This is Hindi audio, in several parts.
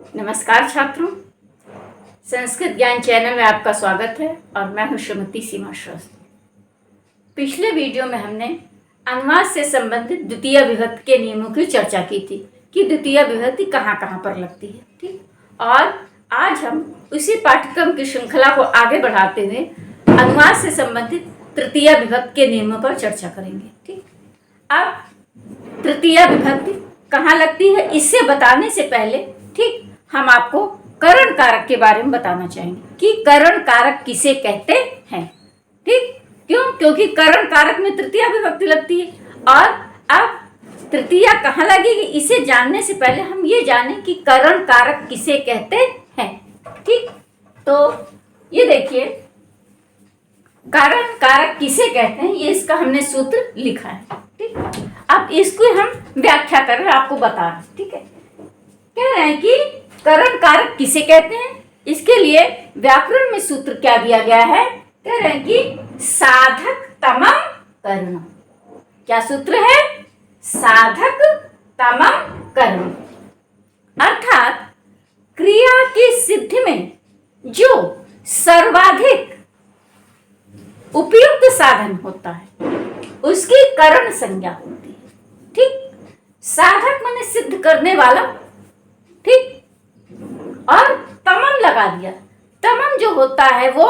नमस्कार छात्रों, संस्कृत ज्ञान चैनल में आपका स्वागत है और मैं हूं श्रीमती सीमा श्रेष्ठ। पिछले वीडियो में हमने अनुवाद से संबंधित द्वितीय विभक्ति के नियमों की चर्चा की थी कि द्वितीय विभक्ति कहाँ कहाँ पर लगती है। ठीक, और आज हम उसी पाठ्यक्रम की श्रृंखला को आगे बढ़ाते हुए अनुवाद से संबंधित तृतीय विभक्ति के नियमों पर चर्चा करेंगे। ठीक, अब तृतीय विभक्ति कहाँ लगती है इसे बताने से पहले ठीक हम आपको करण कारक के बारे में बताना चाहेंगे कि करण कारक किसे कहते हैं। ठीक, क्यों? क्योंकि करण कारक में तृतीय विभक्ति लगती है और अब तृतीया कहाँ लगेगी इसे जानने से पहले हम ये जानें कि करण कारक किसे कहते हैं। ठीक, तो ये देखिए करण कारक किसे कहते हैं, ये इसका हमने सूत्र लिखा है। ठीक, अब इसको हम व्याख्या कर रहे हैं, आपको बता रहे हैं। ठीक है, कह रहे हैं कि करण कारक किसे कहते हैं, इसके लिए व्याकरण में सूत्र क्या दिया गया है। कह रहे हैं कि साधक तमम करण। क्या सूत्र है? साधक तमम करण, अर्थात क्रिया की सिद्धि में जो सर्वाधिक उपयुक्त साधन होता है उसकी करण संज्ञा होती है। ठीक, साधक माने सिद्ध करने वाला। ठीक, और तमम लगा दिया। तमम जो होता है वो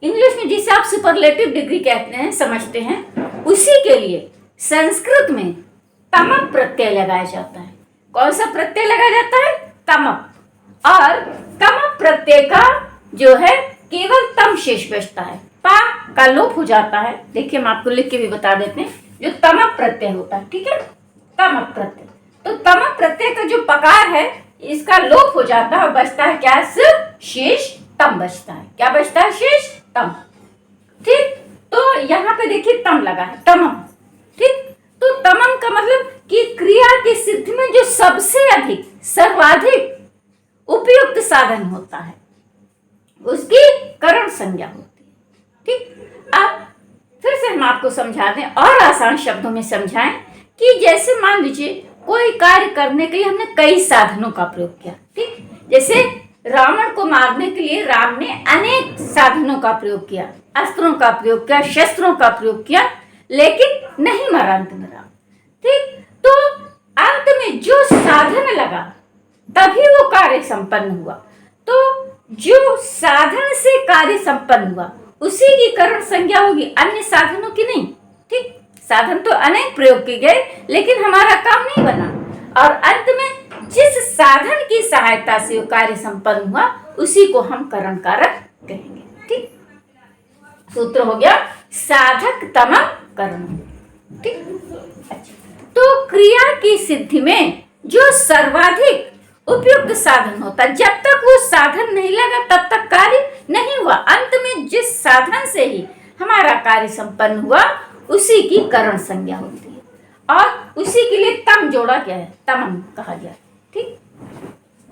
इंग्लिश में जिसे आप सुपरलेटिव डिग्री कहते हैं, समझते हैं, उसी के लिए संस्कृत में तमम प्रत्यय लगाया जाता है। कौन सा प्रत्यय लगाया जाता है? तमम। और तमम प्रत्यय का जो है केवल तम शेष बचता है, पा का लोप हो जाता है। देखिए हम आपको लिख के भी बता देते हैं जो तमम प्रत्यय होता है। ठीक है, तमम प्रत्यय, तो तमम प्रत्यय का जो पकार है इसका लोप हो जाता है और बचता है क्या? शेष तम बचता है। क्या बचता है? शेष तम। ठीक, तो यहाँ पे देखिए तम लगा है, तमम। ठीक, तो तमम का मतलब कि क्रिया की सिद्धि में जो सबसे अधिक सर्वाधिक उपयुक्त साधन होता है उसकी करण संज्ञा होती है। ठीक, अब फिर से हम आपको समझा दें और आसान शब्दों में समझाएं कि जैसे मान लीजिए कोई कार्य करने के लिए हमने कई साधनों का प्रयोग किया। ठीक, जैसे रावण को मारने के लिए राम ने अनेक साधनों का प्रयोग किया, अस्त्रों का प्रयोग किया, शस्त्रों का प्रयोग किया, लेकिन नहीं मरा अंत में राम। ठीक, तो अंत में जो साधन लगा तभी वो कार्य संपन्न हुआ। तो जो साधन से कार्य संपन्न हुआ उसी की करण संज्ञा होगी, अन्य साधनों की नहीं। ठीक, साधन तो अनेक प्रयोग किए गए लेकिन हमारा काम नहीं बना और अंत में जिस साधन की सहायता से वो कार्य संपन्न हुआ उसी को हम करण कारक कहेंगे। ठीक, सूत्र हो गया साधक तमम करण। ठीक, अच्छा, तो क्रिया की सिद्धि में जो सर्वाधिक उपयुक्त साधन होता है, जब तक वो साधन नहीं लगा तब तक कार्य नहीं हुआ। अंत में जिस साधन से ही हमारा कार्य संपन्न हुआ उसी की करण संज्ञा होती है और उसी के लिए तम जोड़ा गया है, तमम कहा गया। ठीक,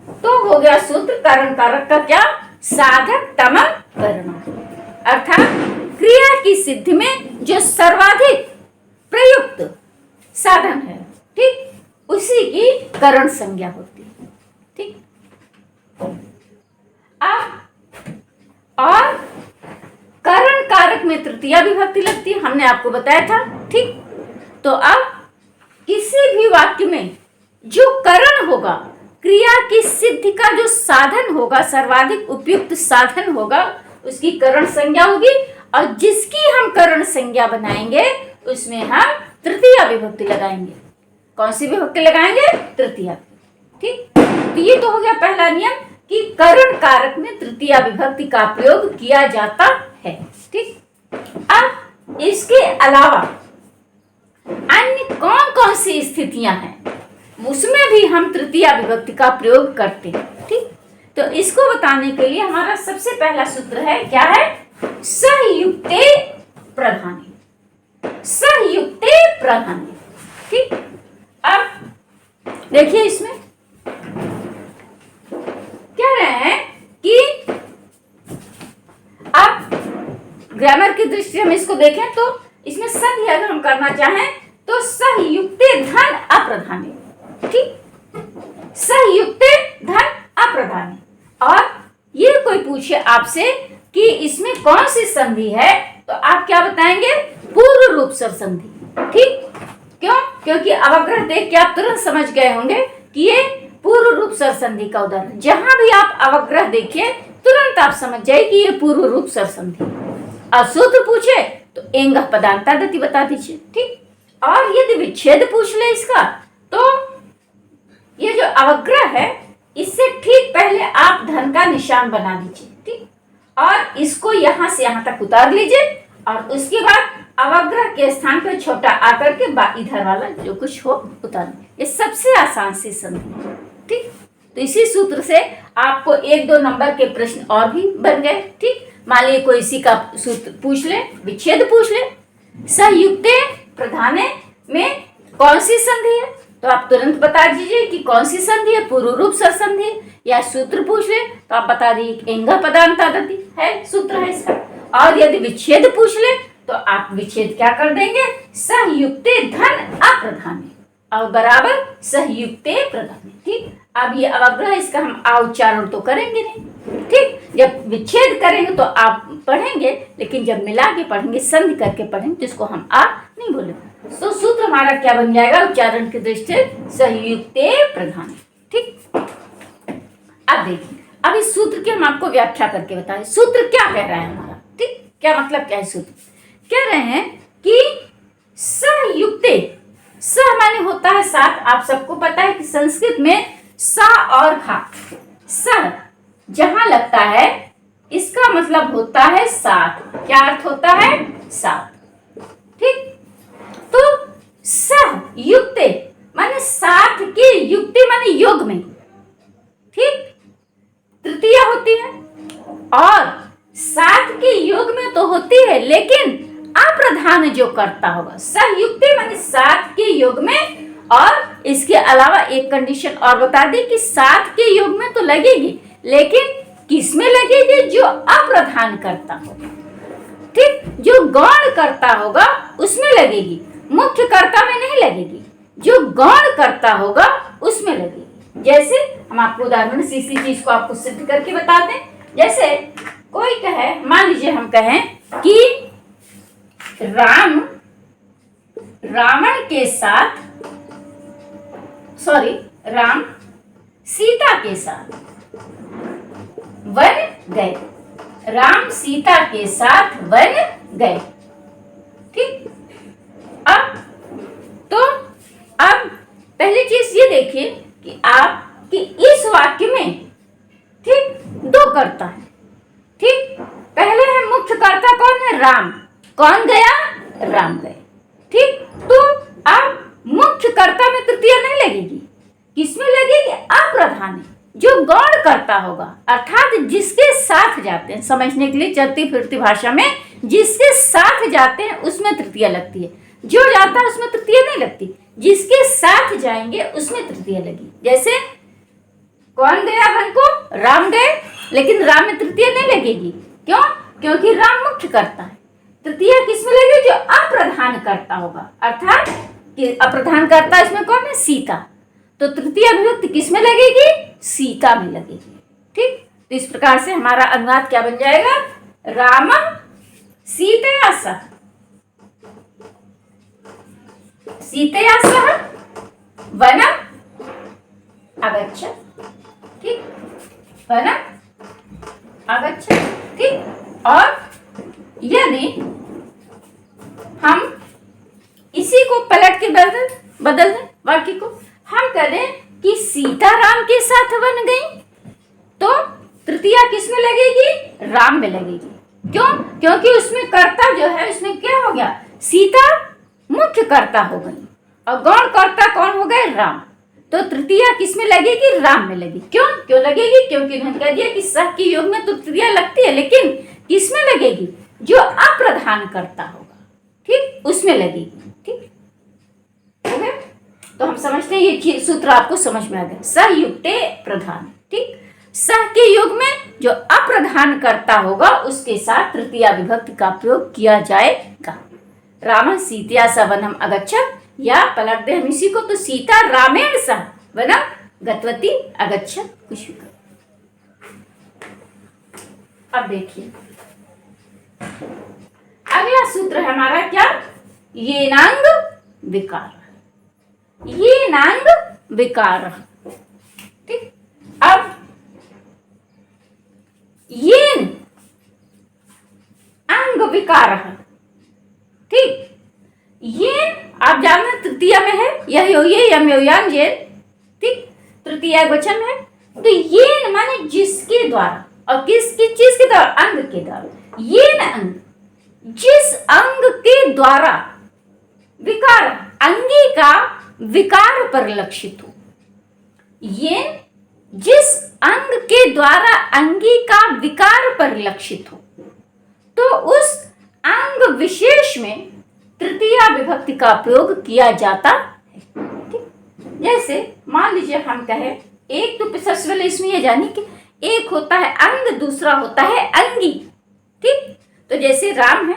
तो हो गया सूत्र करण कारक का क्या? साधक तमम करण, अर्थात क्रिया की सिद्धि में जो सर्वाधिक प्रयुक्त साधन है, ठीक, उसी की करण संज्ञा होती है। ठीक, अब और करण कारक में तृतीया विभक्ति लगती है, हमने आपको बताया था। ठीक, तो अब किसी भी वाक्य में जो करण होगा, क्रिया की सिद्धि का जो साधन होगा, सर्वाधिक उपयुक्त साधन होगा, उसकी करण संज्ञा होगी और जिसकी हम करण संज्ञा बनाएंगे उसमें हम तृतीया विभक्ति लगाएंगे। कौन सी विभक्ति लगाएंगे? तृतीया। ठीक, तो ये तो हो गया पहला नियम कि करण कारक में तृतीया विभक्ति का प्रयोग किया जाता है। ठीक, अब इसके अलावा अन्य कौन कौन सी स्थितियां हैं उसमें भी हम तृतीया विभक्ति का प्रयोग करते हैं। ठीक, तो इसको बताने के लिए हमारा सबसे पहला सूत्र है, क्या है? सहयुक्ते प्रधाने, सहयुक्ते प्रधाने। ठीक, अब देखिए इसमें कह रहे हैं कि अब ग्रामर की दृष्टि से हम इसको देखें तो इसमें संधि अगर हम करना चाहें तो सहयुक्ते धन अप्रधाने। ठीक, सहयुक्ते धन पूछे आपसे कि इसमें कौन सी संधि है, तो आप क्या बताएंगे? पूर्व रूप सर संधि। ठीक, क्यों? क्योंकि अवग्रह देख के आप तुरंत समझ गए होंगे कि ये पूर्व रूप सर संधि का उदाहरण। जहां भी आप अवग्रह देखिए तुरंत आप समझ जाए कि ये पूर्व रूप सर संधि। और सूत्र पूछे तो एंग पदांतादति बता दीजिए। ठीक, और यदि विच्छेद पूछ ले इसका, तो ये जो अवग्रह है इससे ठीक पहले आप धन का निशान बना दीजिए। ठीक, और इसको यहां से यहां तक उतार लीजिए और उसके बाद अवग्रह के स्थान पर छोटा आकर के इधर वाला जो कुछ हो उतार। ये सबसे आसान सी संधि है। ठीक, तो इसी सूत्र से आपको 1-2 नंबर के प्रश्न और भी बन गए। ठीक, मान लीजिए कोई इसी का सूत्र पूछ ले, विच्छेद पूछ ले, संयुक्ते प्रधाने में कौन सी संधि है, तो आप तुरंत बता दीजिए कि कौन सी संधि है, पूर्व रूप सर संधि। या सूत्र पूछ ले तो आप बता दीजिए एंग पदांतादति है, सूत्र है इसका। और यदि विच्छेद पूछ ले तो आप विच्छेद क्या कर देंगे? संयुक्ते धन अप्रधाने और बराबर संयुक्ते प्रधाने। ठीक, अब ये अवग्रह इसका हम आ उच्चारण तो करेंगे नहीं। ठीक, जब विच्छेद करेंगे तो आप पढ़ेंगे, लेकिन जब मिला के पढ़ेंगे, संधि करके पढ़ेंगे, जिसको हम आ नहीं बोलेंगे। तो सूत्र हमारा क्या बन जाएगा उच्चारण की दृष्टि से? संयुक्ते प्रधाने। ठीक, अब देखिए, अब इस सूत्र की हम आपको व्याख्या करके बताएं। सूत्र क्या कह रहा है हमारा? ठीक, क्या मतलब क्या है सूत्र? कह रहे हैं कि संयुक्ते, स माने होता है साथ। आप सबको पता है कि संस्कृत में सा और खा, स जहां लगता है इसका मतलब होता है साथ। क्या अर्थ होता है? साथ। ठीक, तो संयुक्ते माने साथ के, युक्ति माने योग में। ठीक, तृतीया होती है और साथ के योग में तो होती है, लेकिन अप्रधान जो करता होगा। संयुक्ते माने साथ के योग में, और इसके अलावा एक कंडीशन और बता दी कि साथ के योग में तो लगेगी, लेकिन किस में लगेगी? जो अप्रधान करता होगा। ठीक, जो गौण करता होगा उसमें लगेगी, मुख्य कर्ता में नहीं लगेगी। जो गौण करता होगा उसमें लगेगी। जैसे हम आपको उदाहरण से इसी चीज को आपको सिद्ध करके बता दें। जैसे कोई कहे, मान लीजिए हम कहें कि राम सीता के साथ वन गए। राम सीता के साथ वन गए। ठीक, अब पहली चीज ये देखिए कि आप कि इस वाक्य में ठीक 2 कर्ता है। ठीक, पहले है मुख्य कर्ता कौन है? राम। कौन गया? राम गए। ठीक, तो अब मुख्य कर्ता में तृतीया नहीं लगेगी, किसमें लगेगी? अप्रधान, जो गौण करता होगा, अर्थात जिसके साथ जाते हैं। समझने के लिए चलती फिरती भाषा में जिसके साथ जाते हैं उसमें तृतीया लगती है। जो जाता है उसमें तृतीया नहीं लगती, जिसके साथ जाएंगे उसमें तृतीया लगी। जैसे कौन गया वन को? राम गए, लेकिन राम में तृतीया नहीं लगेगी। क्यों? क्योंकि राम मुख्य करता है। तृतीया किसमें लगेगी? जो अप्रधान करता होगा, अर्थात कि अप्रधान करता इसमें कौन है? सीता। तो तृतीया विभक्ति किसमें लगेगी? सीता में लगेगी। ठीक, तो इस प्रकार से हमारा अनुवाद क्या बन जाएगा? राम सीतया सह, सीतया सह वनम अगच्छत्। ठीक, वनम अगच्छत्। ठीक, और यदि हम इसी को पलट के बदल दें वाक्य को, हम करें कि सीता राम के साथ वन गई, तो तृतीया किस में लगेगी? राम में लगेगी। क्यों? क्योंकि उसमें कर्ता जो है उसमें क्या हो गया? सीता मुख्य कर्ता हो गई और गौण कर्ता कौन हो गए? राम। तो तृतीया किस में लगेगी? राम में लगेगी। क्यों क्यों लगेगी? क्योंकि उन्होंने कह दिया कि सह के योग में तो तृतीया लगती है, लेकिन किस में लगेगी? जो अप्रधान करता होगा, ठीक, उसमें लगेगी। ठीक हो गया? तो हम समझते हैं ये सूत्र आपको समझ में आ गया। संयुक्ते प्रधान। ठीक, सह के योग में जो अप्रधान करता होगा उसके साथ तृतीया विभक्ति का प्रयोग किया जाएगा। राम सीतया सह वनम अगच्छत्, या पलट दे हम इसी को तो सीता रामेण सह वनम गतवती अगच्छत्। कुछ भी अब देखिए अगला सूत्र है हमारा क्या, येनांग विकार, येनांग विकार। ठीक, अब येन अंग विकार, ठीक, येन आप जानते तृतीया में है, यह यो ये यम यो यान येन, ठीक, तृतीया वचन है। तो येन माने जिसके द्वारा, और किस चीज के द्वारा, अंग के द्वारा। येन अंग, जिस अंग के द्वारा विकार, अंगी का विकार परिलक्षित हो। येन जिस अंग के द्वारा अंगी का विकार परिलक्षित हो, तो उस अंग विशेष में तृतीया विभक्ति का प्रयोग किया जाता है। ठीक, जैसे मान लीजिए हम कहें, एक तो सबसे पहले इसमें यह जानिए कि एक होता है अंग, दूसरा होता है अंगी। ठीक, तो जैसे राम है,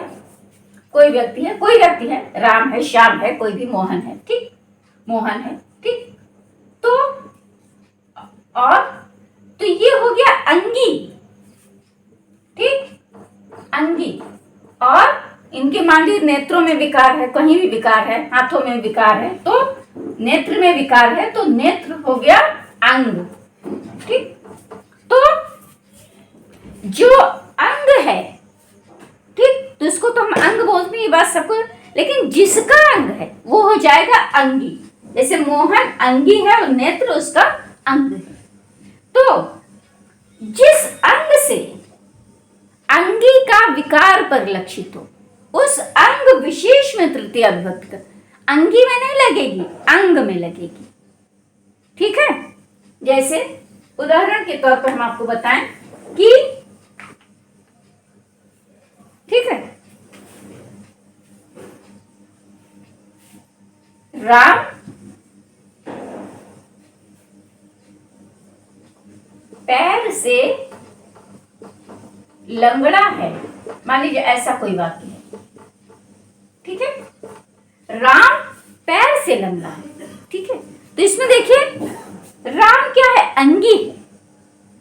कोई व्यक्ति है, राम है, श्याम है, कोई भी मोहन है, ठीक, मोहन है, ठीक, तो और तो ये हो गया अंगी, ठीक, अंगी। और इनके मान लीजिए नेत्रों में विकार है, कहीं भी विकार है, हाथों में विकार है, तो नेत्र में विकार है, तो नेत्र हो गया अंग। ठीक, तो जो अंग है, ठीक, तो इसको तो हम अंग बोलते हैं, ये बात सबको, लेकिन जिसका अंग है वो हो जाएगा अंगी। जैसे मोहन अंगी है और नेत्र उसका अंग है। तो जिस अंग से अंगी का विकार परिलक्षित हो, उस अंग विशेष में तृतीया विभक्ति का, अंगी में नहीं लगेगी, अंग में लगेगी। ठीक है, जैसे उदाहरण के तौर पर हम आपको बताएं कि, ठीक है, राम पैर से लंगड़ा है, मान लीजिए ऐसा कोई वाक्य है। ठीक है, राम पैर से लंगड़ा है। ठीक है, तो इसमें देखिए राम क्या है, अंगी है,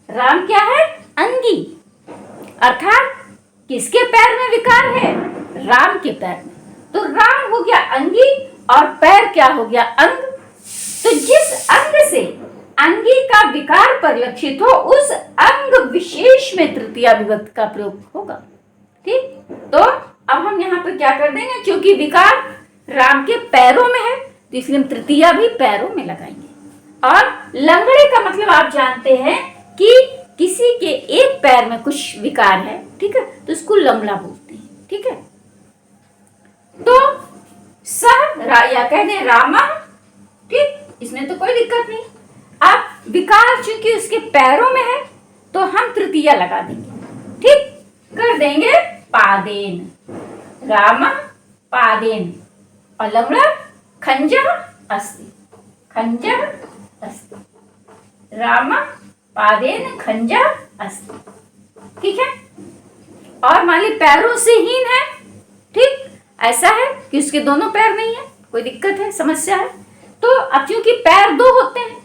राम क्या है, अंगी, अर्थात किसके पैर में विकार है, राम के पैर में। तो राम हो गया अंगी और पैर क्या हो गया, अंग। तो जिस अंग से अंगी का विकार परिलक्षित हो, उस अंग विशेष में तृतीया विभक्ति का प्रयोग होगा। ठीक, तो अब हम यहाँ पर क्या कर देंगे, क्योंकि विकार राम के पैरों में है, तो इसलिए हम तृतीया भी पैरों में लगाएंगे। और लंगड़े का मतलब आप जानते हैं कि किसी के एक पैर में कुछ विकार है, ठीक है, तो उसको लंगड़ा बोलते हैं। ठीक है, तो या कह दें रामा, ठीक, इसमें तो कोई दिक्कत नहीं। अब विकार चूंकि उसके पैरों में है, तो हम तृतीया लगा देंगे। ठीक, कर देंगे पादेन, रामा पादेन, और लंगड़ा खंजः अस्ति, खंजः अस्ति, रामा पादेन खंजः अस्ति। ठीक है, और मान ली पैरों से हीन है, ठीक, ऐसा है कि उसके दोनों पैर नहीं है, कोई दिक्कत है, समस्या है, तो अब क्योंकि पैर दो होते हैं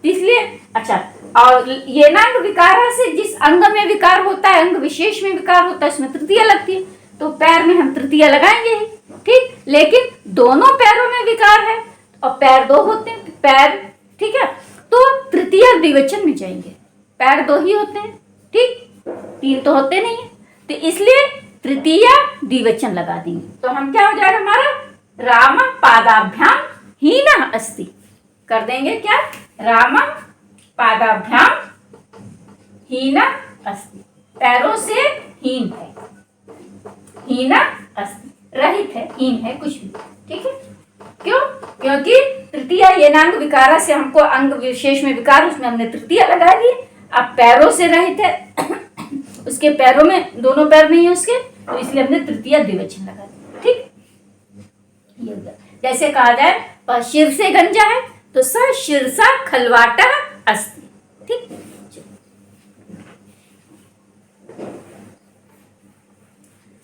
इसलिए, अच्छा, और ये नांग विकार से जिस अंग में विकार होता है, अंग विशेष में विकार होता है, उसमें तृतीया लगती है, तो पैर में हम तृतीया लगाएंगे ही। ठीक, लेकिन दोनों पैरों में विकार है और पैर दो होते हैं, पैर, ठीक है, तो तृतीया द्विवचन में जाएंगे, पैर दो ही होते हैं, ठीक, तीन तो होते नहीं है, तो इसलिए तृतीया द्विवचन लगा देंगे। तो हम क्या हो जाएगा हमारा, राम पादाभ्याम हीन अस्ति, कर देंगे क्या, राम पादाभ्याम हीन अस्ति, पैरों से हीन है, हीन अस्ति, रहित है, हीन है, कुछ भी। ठीक है, क्यों, क्योंकि तृतीया येनांग विकार से हमको अंग विशेष में विकार, उसमें हमने तृतीया लगा दी। अब पैरों से रहित है, उसके पैरों में दोनों पैर नहीं है उसके, तो इसलिए हमने तृतीया द्विवचन लगा दिया। ठीक, ये हो गया। जैसे कहा जाए शिर से गंजा है, तो स शीर्षा खलवाटा अस्ति। ठीक,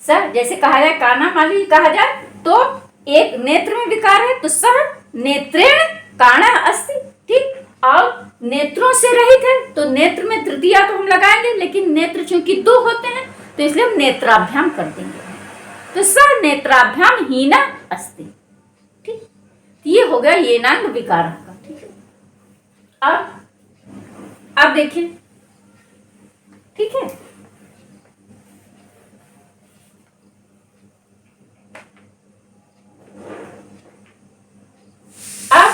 सर जैसे कहा जाए काना माली कहा जाए, तो एक नेत्र में विकार है, तो सह नेत्रेण काणा अस्ति। ठीक, और नेत्रों से रहित है, तो नेत्र में तृतीया तो हम लगाएंगे, लेकिन नेत्र चूंकि दो होते हैं तो इसलिए हम नेत्राभ्याम कर देंगे। तो स नेत्राभ्याम हीना अस्ति। ठीक, ये हो गया येनांग विकार का। ठीक है, अब देखिए, ठीक है, अब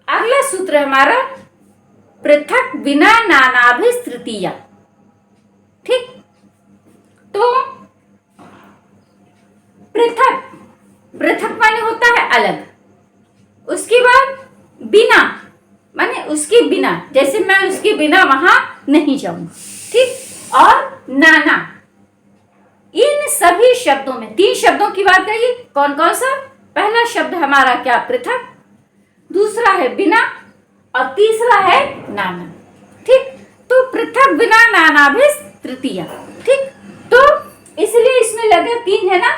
अगला सूत्र है हमारा पृथक बिना नानाभिस तृतीया। ठीक, तो पृथक, पृथक माने होता है अलग, उसके बाद बिना माने उसके बिना, जैसे मैं उसके बिना वहां नहीं जाऊंगा। ठीक, और नाना, इन सभी शब्दों में 3 शब्दों की बात करिए। कौन कौन सा? पहला शब्द हमारा क्या? पृथक, दूसरा है बिना, और तीसरा है नाना। ठीक, तो पृथक बिना नानाभिस तृतीया। ठीक, तो इसलिए इसमें लगे 3 है ना,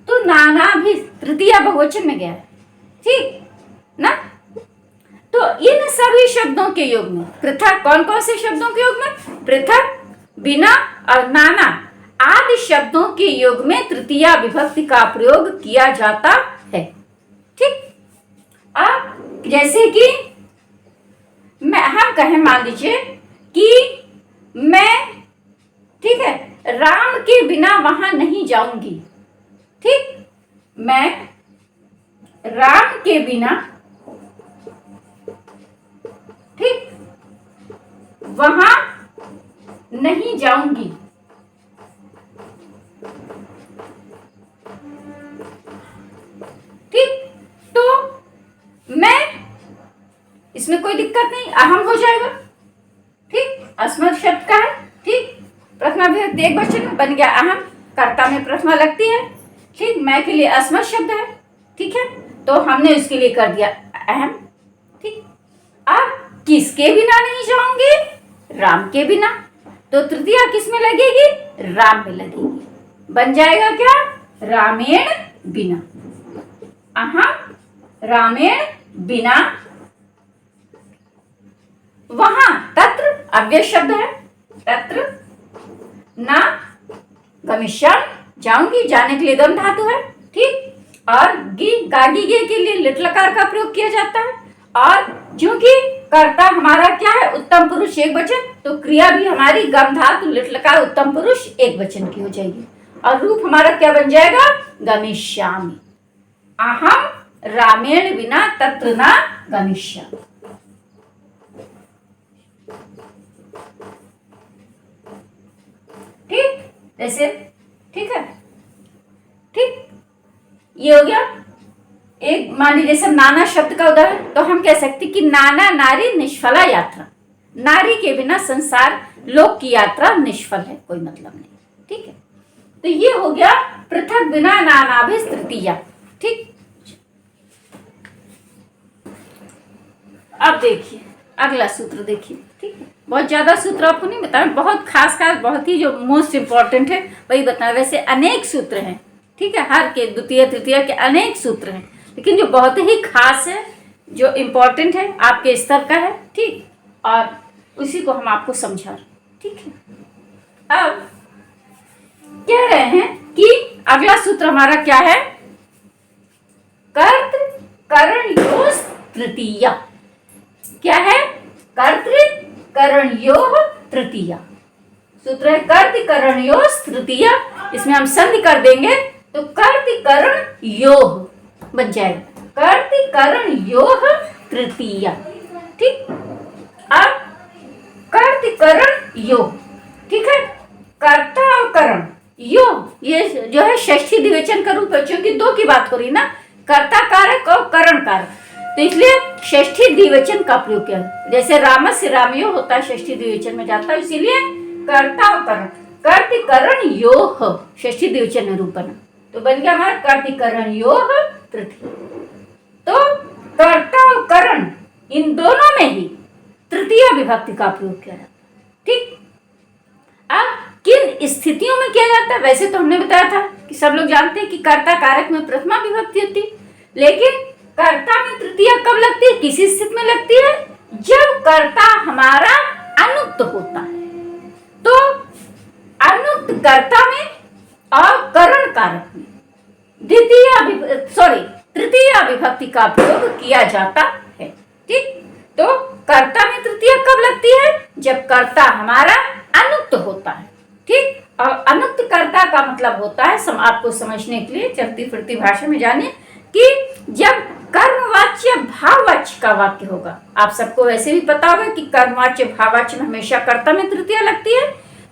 तो नानाभिस तृतीया बहुवचन में गया है। ठीक ना, तो इन सभी शब्दों के योग में पृथक, कौन कौन से शब्दों के योग में? पृथक, बिना और नाना आदि शब्दों के योग में तृतीया विभक्ति का प्रयोग किया जाता है। ठीक, अब जैसे कि हम कहें, मान लीजिए कि मैं, ठीक है, राम के बिना वहां नहीं जाऊंगी। ठीक, मैं राम के बिना, ठीक, वहां नहीं जाऊंगी। ठीक, तो मैं, इसमें कोई दिक्कत नहीं, अहम हो जाएगा। ठीक, अस्मत् शब्द का है। ठीक, प्रथमा विभक्ति एक वचन में बन गया अहम, कर्ता में प्रथमा लगती है। ठीक, मैं के लिए अस्मत् शब्द है। ठीक है, तो हमने उसके लिए कर दिया अहम। ठीक, अब किसके बिना नहीं जाऊंगी? राम के बिना, तो तृतीया किस में लगेगी? राम में लगेगी। बन जाएगा क्या? रामेण बिना। अहम रामेण बिना, वहां तत्र अव्यय शब्द है, तत्र ना गमिष्यामि, जाऊंगी, जाने के लिए गम धातु है। ठीक, और गी, गागी गे के लिए लिट लकार का प्रयोग किया जाता है। और क्योंकि कर्ता हमारा क्या है? उत्तम पुरुष एक वचन, तो क्रिया भी हमारी गम धातु लिट लकार उत्तम पुरुष एक वचन की हो जाएगी। और रूप हमारा क्या बन जाएगा? गमिष्यामि। अहम रामेण बिना तत्र ना गमिष्यामि। ठीक, जैसे, ठीक है, ठीक, ये हो गया एक। मान लीजिए जैसे नाना शब्द का उदाहरण, तो हम कह सकते कि नाना नारी निष्फला यात्रा, नारी के बिना संसार लोक की यात्रा निष्फल है, कोई मतलब नहीं। ठीक है, तो ये हो गया पृथक बिना नानाभिस तृतीया। ठीक, अब देखिए अगला सूत्र देखिए। ठीक है, बहुत ज्यादा सूत्र आपको नहीं बताया, बहुत खास खास, बहुत ही जो मोस्ट इंपॉर्टेंट है वही बताया। वैसे अनेक सूत्र हैं, ठीक है, हर के द्वितीय तृतीय के अनेक सूत्र हैं, लेकिन जो बहुत ही खास है, जो इंपॉर्टेंट है, आपके स्तर का है। ठीक, और उसी को हम आपको समझा रहे। ठीक है, अब कह रहे हैं कि अगला सूत्र हमारा क्या है? कर्त करणयोः तृतीया। क्या है? कर्तृ करणयोः तृतीया। सूत्र है कर्तृ करणयोः तृतीया। इसमें हम संधि कर देंगे तो कर्तृ करणयोः बन जाएगा, कर्तृ करणयोः तृतीया। ठीक, अब कर्तृ करणयोः, ठीक है, कर्ता और करण यो, ये जो है षष्ठी द्विवचन का रूप है, क्योंकि 2 की बात हो रही ना, कर्ता कारक और करण कारक। तो इसलिए षष्ठी द्विवचन का प्रयोग किया, जैसे राम से रामयो होता है षष्ठी द्विवचन में जाता है, इसीलिए कर्ता और करण, कर्तिकरण योह षष्ठी द्विवचन निरूपण, तो बन गया हमारा कर्तिकरण योह तृतीय। तो कर्ता और करण इन दोनों में ही तृतीय विभक्ति का प्रयोग किया जाता है। ठीक, अब किन स्थितियों में किया जाता है? वैसे तो हमने बताया था कि सब लोग जानते हैं कि कर्ता कारक में प्रथमा विभक्ति होती है, लेकिन कर्ता में तृतीय कब लगती है, किसी स्थिति में लगती है? जब कर्ता हमारा अनुक्त होता है, तो अनुक्त कर्ता में और करण कारक में तृतीय विभक्ति का प्रयोग किया जाता है। ठीक, तो कर्ता में तृतीय कब लगती है? जब कर्ता हमारा अनुक्त होता है। ठीक, और अनुक्त कर्ता का मतलब होता है, आपको समझने के लिए चलती फिरती भाषा में जानिए कि जब कर्मवाच्य भाववाच्य का वाक्य होगा, आप सबको वैसे भी पता होगा कि कर्मवाच्य भाववाच्य में हमेशा कर्ता में तृतीय लगती है,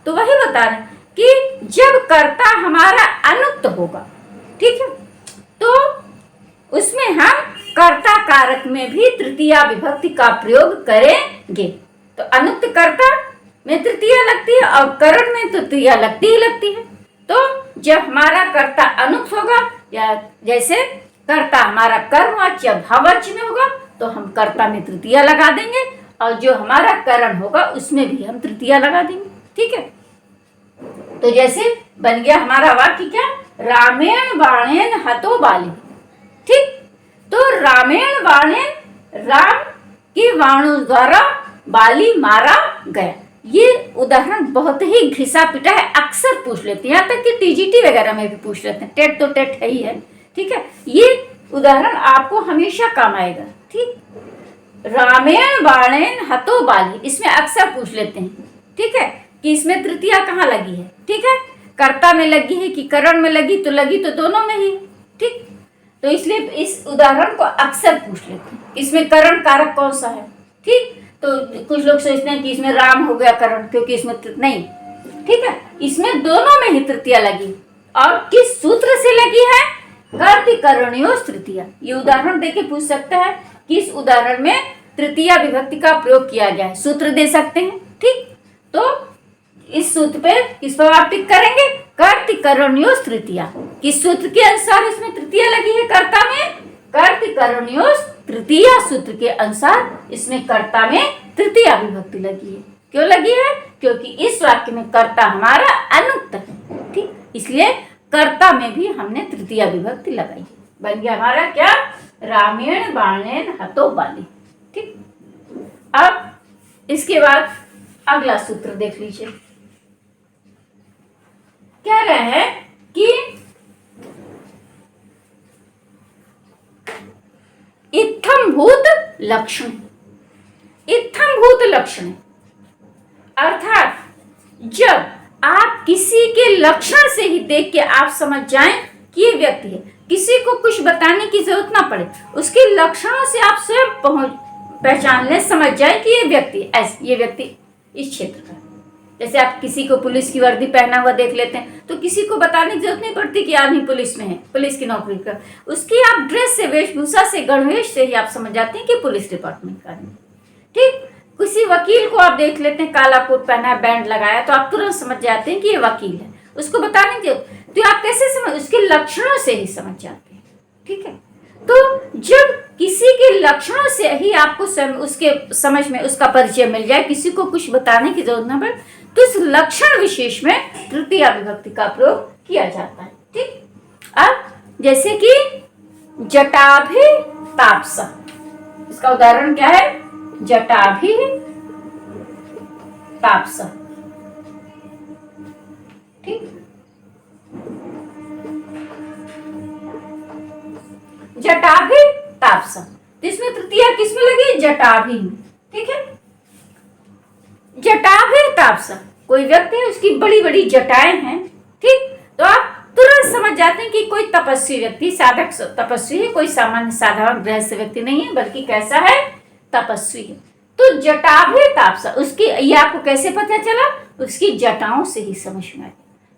तो वही बता रहे हैं कि जब कर्ता हमारा अनुक्त होगा, ठीक है, तो उसमें हम कर्ता कारक में भी तृतीया विभक्ति का प्रयोग करेंगे। तो अनुक्त कर्ता में तृतीया लगती है और करण में तृतीया लगती ही लगती है। तो जब हमारा कर्ता अनुक्त होगा, या जैसे कर्ता हमारा कर्मवाच्य भाववाच्य में होगा, तो हम कर्ता में तृतीया लगा देंगे, और जो हमारा करण होगा उसमें भी हम तृतीया लगा देंगे। ठीक है, तो जैसे बन गया हमारा वाक्य क्या? रामेण बाणेन हतो बाली। ठीक, तो रामेण बाणेन, राम के बाणों द्वारा बाली मारा गया। ये उदाहरण बहुत ही घिसा पिटा है, अक्सर पूछ लेते हैं, यहाँ तक कि टीजीटी वगैरह में भी पूछ लेते हैं, टेट तो टेट है ही है। ठीक है, ये उदाहरण आपको हमेशा काम आएगा। ठीक, रामेण बाणेन हतो बाली, इसमें अक्सर पूछ लेते हैं। ठीक है, कि इसमें तृतीया कहाँ लगी है? ठीक है, कर्ता में लगी है कि करण में लगी? तो लगी तो दोनों में ही। ठीक, तो इसलिए इस उदाहरण को अक्सर पूछ लेते हैं, इसमें करण कारक कौन सा है? ठीक, तो कुछ लोग सोचते हैं कि इसमें राम हो गया करण, क्योंकि इसमें नहीं। ठीक है, इसमें दोनों में ही तृतीया लगी, और किस सूत्र से लगी है? कर्तिकरणयोः तृतीया। ये उदाहरण देके पूछ सकता है कि इस उदाहरण में तृतीया विभक्ति का प्रयोग किया गया है, सूत्र दे सकते हैं। ठीक, तो इस सूत्र पे किस पर आप टिक करेंगे? कर्तिकरणयोः तृतीया। किस सूत्र के अनुसार इसमें तृतीया लगी है कर्ता में? कर्तिकरणयोः तृतीया सूत्र के अनुसार इसमें कर्ता में तृतीया विभक्ति लगी है। क्यों लगी है? क्योंकि इस वाक्य में कर्ता हमारा अनुक्त है। ठीक, इसलिए कर्ता में भी हमने तृतीया विभक्ति लगाई है। बन गया हमारा क्या? रामेण बाणेन हतो बाली। ठीक, अब इसके बाद अगला सूत्र देख लीजिए, कह रहे हैं कि इत्थंभूत लक्षण, इत्थंभूत लक्षण अर्थात जब आप किसी के लक्षण से ही देख के आप समझ जाएं कि ये व्यक्ति है, किसी को कुछ बताने की जरूरत ना पड़े, उसके लक्षणों से आप स्वयं पहचान लें, समझ जाए कि ये व्यक्ति ऐसे, ये व्यक्ति इस क्षेत्र का। जैसे आप किसी को पुलिस की वर्दी पहना हुआ देख लेते हैं, तो किसी को बताने की जरूरत नहीं पड़ती कि आदमी पुलिस में है, पुलिस की नौकरी कर, उसकी आप ड्रेस से, वेशभूषा से, गणवेश से ही आप समझ जाते हैं कि पुलिस डिपार्टमेंट का आदमी। ठीक, किसी वकील को आप देख लेते हैं, काला कोट पहना है, बैंड लगाया, तो आप तुरंत समझ जाते हैं कि ये वकील है, उसको बताने की, तो आप कैसे समझ? उसके लक्षणों से ही समझ जाते हैं। ठीक है, तो जब किसी के लक्षणों से ही आपको उसके समझ में उसका परिचय मिल जाए, किसी को कुछ बताने की जरूरत न पड़े, तो इस लक्षण विशेष में तृतीया विभक्ति का प्रयोग किया जाता है। ठीक, अब जैसे कि जटाभि तापसा, इसका उदाहरण क्या है? जटाभि तापसा। ठीक, जटाभि तापसा, तो इसमें तृतीया किसमें लगी? जटाभि में। ठीक है, जटाभि तापसा, कोई व्यक्ति है, उसकी बड़ी बड़ी जटाएं हैं। ठीक, तो आप तुरंत समझ जाते हैं कि कोई तपस्वी व्यक्ति, साधक तपस्वी है, कोई सामान्य साधारण गृहस्थ व्यक्ति नहीं है, बल्कि कैसा है? तपस्वी है। तो जटाभि तापसा, उसकी, ये आपको कैसे पता चला? उसकी जटाओं से ही समझ में आया।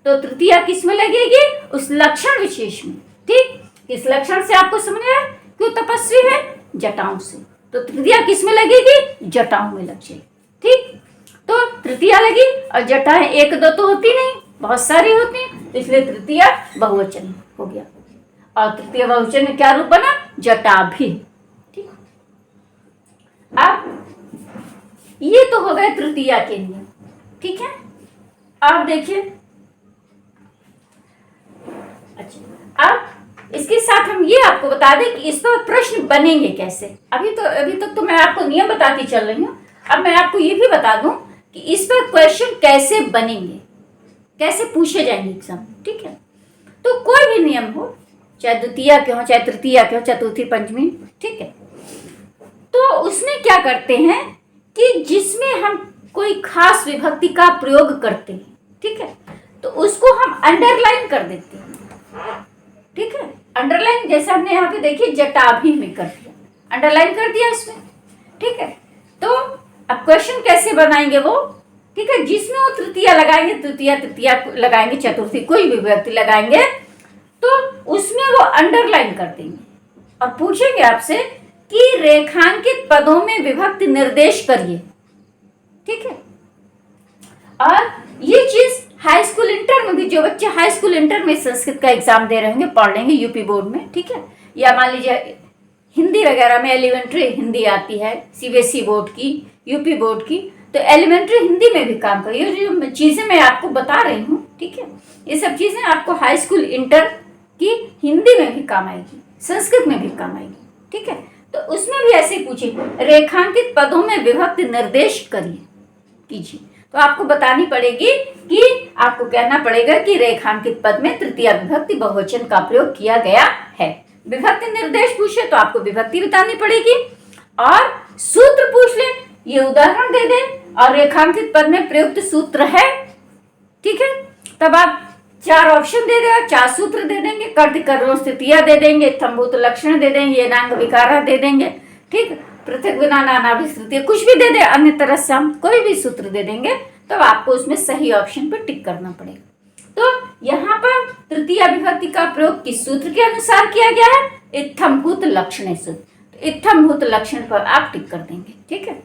तो तृतीया किस में लगेगी? उस लक्षण विशेष में। ठीक, इस लक्षण से आपको समझ आया क्यों तपस्वी है? जटाओं से, तो तृतीया किस में लगेगी? जटाओं में लग जाएगी। ठीक, तो तृतीया लगी और जटाएं एक दो तो होती नहीं, बहुत सारी होती हैं, तो इसलिए तृतीया बहुवचन हो गया। और तृतीय बहुवचन में क्या रूप बना? जटाभि। ठीक, अब ये तो हो गए तृतीया के नियम। ठीक है, अब देखिए, अच्छा, अब इसके साथ हम ये आपको बता दें कि इस पर प्रश्न बनेंगे कैसे। अभी तक तो मैं आपको नियम बताती चल रही हूँ, अब मैं आपको ये भी बता दूं कि इस पर क्वेश्चन कैसे बनेंगे, कैसे पूछे जाएंगे एग्जाम। ठीक है, तो कोई भी नियम हो, चाहे द्वितीया के हो, चाहे तृतीया के हो, चतुर्थी, पंचमी, ठीक है, तो उसमें क्या करते हैं कि जिसमें हम कोई खास विभक्ति का प्रयोग करते हैं, ठीक है, तो उसको हम अंडरलाइन कर देते हैं। ठीक है, अंडरलाइन जैसे हमने यहाँ पे देखिए जटाभि में कर दिया, अंडरलाइन कर दिया इसमें। ठीक है, तो अब क्वेश्चन कैसे बनाएंगे वो? ठीक है, जिसमें वो तृतीया लगाएंगे, तृतीया लगाएंगे, चतुर्थी कोई भी विभक्ति लगाएंगे, तो उसमें वो अंडरलाइन कर देंगे और पूछेंगे आपसे कि रेखांकित पदों में विभक्ति निर्देश करिए। ठीक है, और ये चीज हाई स्कूल इंटर में भी, जो बच्चे हाई स्कूल इंटर में संस्कृत का एग्जाम दे रहे होंगे, पढ़ लेंगे यूपी बोर्ड में, ठीक है, या मान लीजिए हिंदी वगैरह में एलिमेंट्री हिंदी आती है सीबीएसई बोर्ड की, यूपी बोर्ड की, तो एलिमेंट्री हिंदी में भी काम करिए। जो चीजें मैं आपको बता रही हूँ, ठीक है, ये सब चीजें आपको हाई स्कूल इंटर की हिंदी में भी काम आएगी, संस्कृत में भी काम आएगी। ठीक है, तो उसमें भी ऐसे पूछे, रेखांकित पदों में विभक्ति निर्देश करिए, कीजिए, तो आपको बतानी पड़ेगी कि आपको कहना पड़ेगा कि रेखांकित पद में तृतीया विभक्ति बहुवचन का प्रयोग किया गया है। विभक्ति निर्देश पूछे तो आपको विभक्ति बतानी पड़ेगी, और सूत्र पूछ ले, ये उदाहरण दे दे और रेखांकित पद में प्रयुक्त सूत्र है। ठीक है, तब आप 4 ऑप्शन दे देगा, 4 सूत्र दे देंगे, कर्त कर्म स्थितियां दे देंगे, थम्भूत लक्षण दे देंगे, येनांग विकारा दे देंगे। ठीक, पृथक विना नानाभिस्तृतीय कुछ भी दे दे, अन्य तरह से हम कोई भी सूत्र दे देंगे, तब आपको उसमें सही ऑप्शन पर टिक करना पड़ेगा। तो यहाँ पर तृतीया विभक्ति का प्रयोग किस सूत्र के अनुसार किया गया है? इत्थम्भूत लक्षण सूत्र। इत्थम्भूत लक्षण पर आप टिक कर देंगे। ठीक है,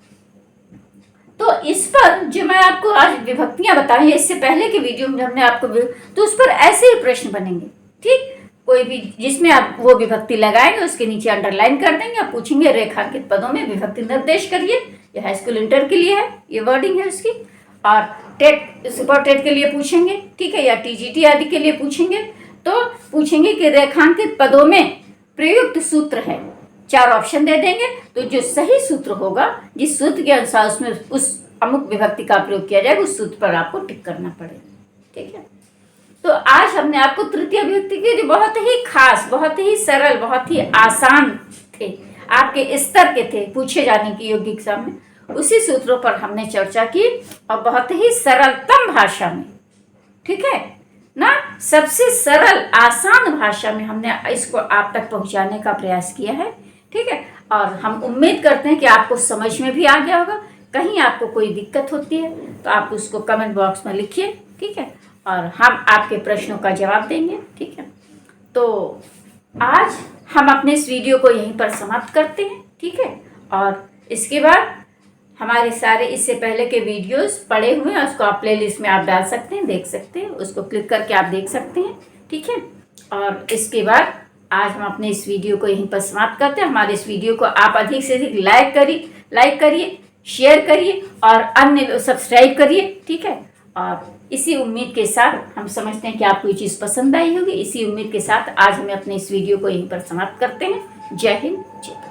तो इस पर जो मैं आपको आज विभक्तियां बताई, इससे पहले के वीडियो में हमने आपको, तो उस पर ऐसे ही प्रश्न बनेंगे। ठीक, कोई भी जिसमें आप वो विभक्ति लगाएंगे उसके नीचे अंडरलाइन कर देंगे, आप पूछेंगे रेखांकित पदों में विभक्ति निर्देश करिए। ये हाई स्कूल इंटर के लिए है, ये वर्डिंग है उसकी, और टेट सुपर टेट के लिए पूछेंगे, ठीक है, या टीजीटी आदि के लिए पूछेंगे, तो पूछेंगे कि रेखांकित पदों में प्रयुक्त सूत्र है, 4 ऑप्शन दे देंगे, तो जो सही सूत्र होगा, जिस सूत्र के अनुसार उसमें उस अमुक विभक्ति का प्रयोग किया जाएगा, उस सूत्र पर आपको टिक करना पड़ेगा। ठीक है, तो आज हमने आपको तृतीय विभक्ति के जो बहुत ही खास, बहुत ही सरल, बहुत ही आसान थे, आपके स्तर के थे, पूछे जाने की योग्य एग्जाम में, उसी सूत्रों पर हमने चर्चा की, और बहुत ही सरलतम भाषा में, ठीक है ना, सबसे सरल आसान भाषा में हमने इसको आप तक पहुंचाने का प्रयास किया है। ठीक है, और हम उम्मीद करते हैं कि आपको समझ में भी आ गया होगा। कहीं आपको कोई दिक्कत होती है तो आप उसको कमेंट बॉक्स में लिखिए, ठीक है, और हम आपके प्रश्नों का जवाब देंगे। ठीक है, तो आज हम अपने इस वीडियो को यहीं पर समाप्त करते हैं। ठीक है, और इसके बाद हमारे सारे इससे पहले के वीडियोस पड़े हुए हैं, उसको आप प्लेलिस्ट में आप डाल सकते हैं, देख सकते हैं, उसको क्लिक करके आप देख सकते हैं। ठीक है, और इसके बाद आज हम अपने इस वीडियो को यहीं पर समाप्त करते हैं। हमारे इस वीडियो को आप अधिक से अधिक लाइक करिए, शेयर करिए और अन्य सब्सक्राइब करिए। ठीक है, और इसी उम्मीद के साथ हम समझते हैं कि आपको ये चीज़ पसंद आई होगी। इसी उम्मीद के साथ आज हम अपने इस वीडियो को यहीं पर समाप्त करते हैं। जय हिंद, जय भारत।